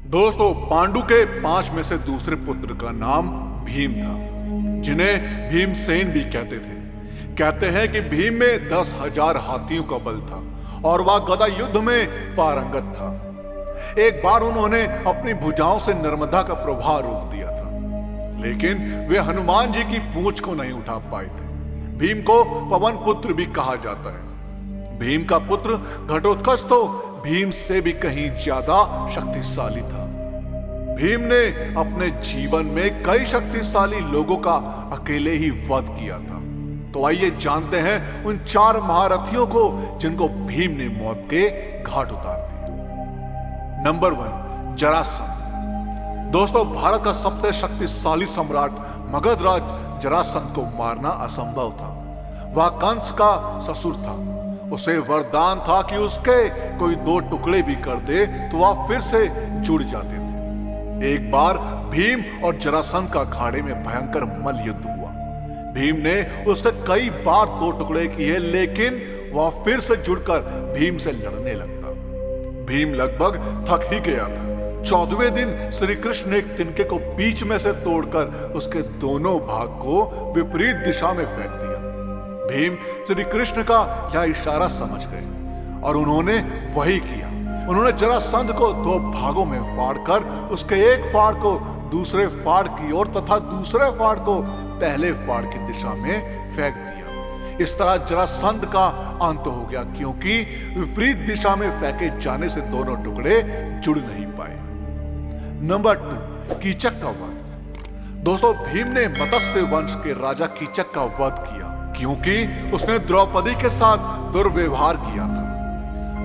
दोस्तों, पांडु के 5 में से दूसरे पुत्र का नाम भीम था, जिन्हें भीमसेन भी कहते थे। कहते हैं कि भीम में 10,000 हाथियों का बल था और वह गदा युद्ध में पारंगत था। एक बार उन्होंने अपनी भुजाओं से नर्मदा का प्रवाह रोक दिया था, लेकिन वे हनुमान जी की पूंछ को नहीं उठा पाए थे। भीम को पवन पुत्र भी कहा जाता है। भीम का पुत्र घटोत्कच तो भीम से भी कहीं ज्यादा शक्तिशाली था। भीम ने अपने जीवन में कई शक्तिशाली लोगों का अकेले ही वध किया था। तो आइए जानते हैं उन 4 महारथियों को जिनको भीम ने मौत के घाट उतार दिया। नंबर 1, जरासंध। दोस्तों, भारत का सबसे शक्तिशाली सम्राट मगधराज जरासंध को मारना असंभव था। वह कंस का ससुर था। उसे वरदान था कि उसके कोई 2 टुकड़े भी कर दे तो वह फिर से जुड़ जाते थे। एक बार भीम और जरासंध का अखाड़े में भयंकर मल्ल युद्ध हुआ। भीम ने उसके कई बार 2 टुकड़े किए, लेकिन वह फिर से जुड़कर भीम से लड़ने लगता। भीम लगभग थक ही गया था। 14वें दिन श्री कृष्ण ने एक तिनके को बीच में से तोड़कर उसके दोनों भाग को विपरीत दिशा में फेंक दिया। भीम श्री कृष्ण का यह इशारा समझ गए और उन्होंने वही किया। उन्होंने जरासंध को 2 भागों में फाड़कर उसके एक फाड़ को दूसरे फाड़ की ओर तथा दूसरे फाड़ को पहले फाड़ की दिशा में फेंक दिया। इस तरह जरासंध का अंत हो गया, क्योंकि विपरीत दिशा में फेंके जाने से दोनों टुकड़े जुड़ नहीं पाए। नंबर 2, कीचक का वध। दोस्तों, भीम ने मत्स्य वंश के राजा कीचक का वध किया, क्योंकि उसने द्रौपदी के साथ दुर्व्यवहार किया था।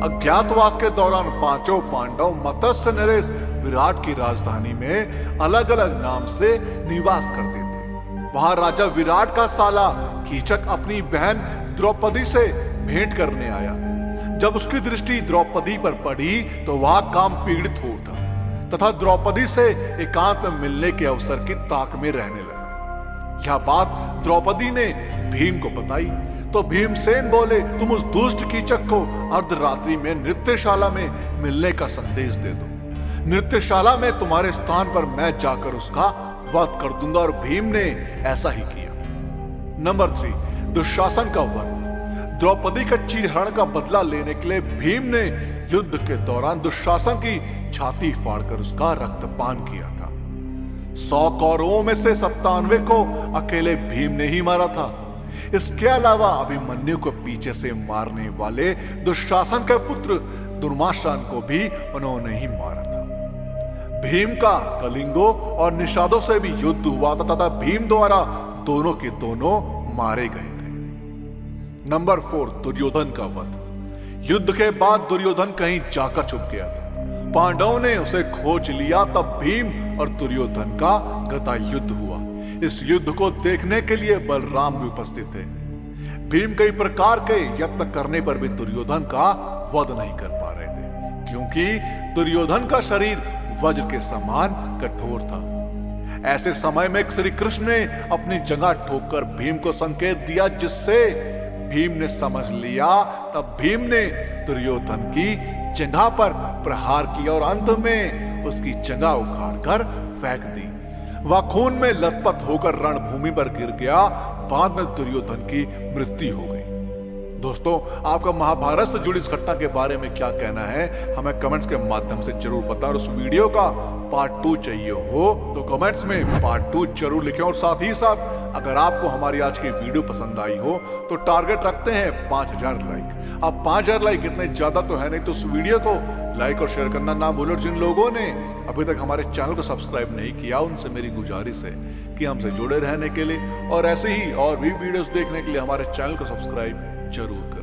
अज्ञातवास के दौरान 5 पांडव मत्स्य नरेश विराट की राजधानी में अलग अलग नाम से निवास करते थे। वहां राजा विराट का साला कीचक अपनी बहन द्रौपदी से भेंट करने आया। जब उसकी दृष्टि द्रौपदी पर पड़ी तो वह काम पीड़ित हो उठा तथा द्रौपदी से एकांत में मिलने के अवसर की ताक में रहने लगा। यह बात द्रौपदी ने भीम को बताई तो भीमसेन बोले, तुम उस दुष्ट कीचक को अर्धरात्रि में नृत्यशाला में मिलने का संदेश दे दो। नृत्यशाला में तुम्हारे स्थान पर मैं जाकर उसका वध कर दूंगा। और भीम ने ऐसा ही किया। नंबर 3, दुशासन का वध। द्रौपदी का चीरहरण का बदला लेने के लिए भीम ने युद्ध के दौरान दुशासन की छाती फाड़कर उसका रक्तपान किया था। 100 कौरवों में से 97 को अकेले भीम ने ही मारा था। इसके अलावा अभिमन्यु को पीछे से मारने वाले दुशासन के पुत्र दुर्माशन को भी उन्होंने ही मारा था। भीम का कलिंगों और निषादों से भी युद्ध हुआ था तथा भीम द्वारा दोनों के दोनों मारे गए थे। नंबर 4, दुर्योधन का वध। युद्ध के बाद दुर्योधन कहीं जाकर छुप गया था। पांडवों ने उसे खोज लिया, तब भीम और दुर्योधन का गदा युद्ध हुआ। इस युद्ध को देखने के लिए बलराम भी उपस्थित थे। भीम कई प्रकार के यत्न करने पर भी दुर्योधन का वध नहीं कर पा रहे थे, क्योंकि दुर्योधन का शरीर वज्र के समान कठोर था। ऐसे समय में श्री कृष्ण ने अपनी जगह ठोककर भीम को संकेत दिया, जिससे भीम ने समझ लिया। तब भीम ने दुर्योधन की जगह पर प्रहार किया और अंत में उसकी जगह उखाड़कर फेंक दी। वह खून में लथपथ होकर रणभूमि पर गिर गया। बाद में दुर्योधन की मृत्यु हो गई। दोस्तों, आपका महाभारत से जुड़ी इस घटना के बारे में क्या कहना है, हमें कमेंट्स के माध्यम से जरूर बताएं। और उस वीडियो का पार्ट 2 चाहिए हो तो कमेंट्स में पार्ट 2 जरूर लिखें। और साथ ही साथ अगर आपको हमारी आज की वीडियो पसंद आई हो तो टारगेट रखते हैं 5000 लाइक। अब 5000 लाइक इतने ज्यादा तो है नहीं, तो उस वीडियो को लाइक और शेयर करना ना भूलो। जिन लोगों ने अभी तक हमारे चैनल को सब्सक्राइब नहीं किया, उनसे मेरी गुजारिश है कि हमसे जुड़े रहने के लिए और ऐसे ही और भी वीडियोस देखने के लिए हमारे चैनल को सब्सक्राइब जरूर करें।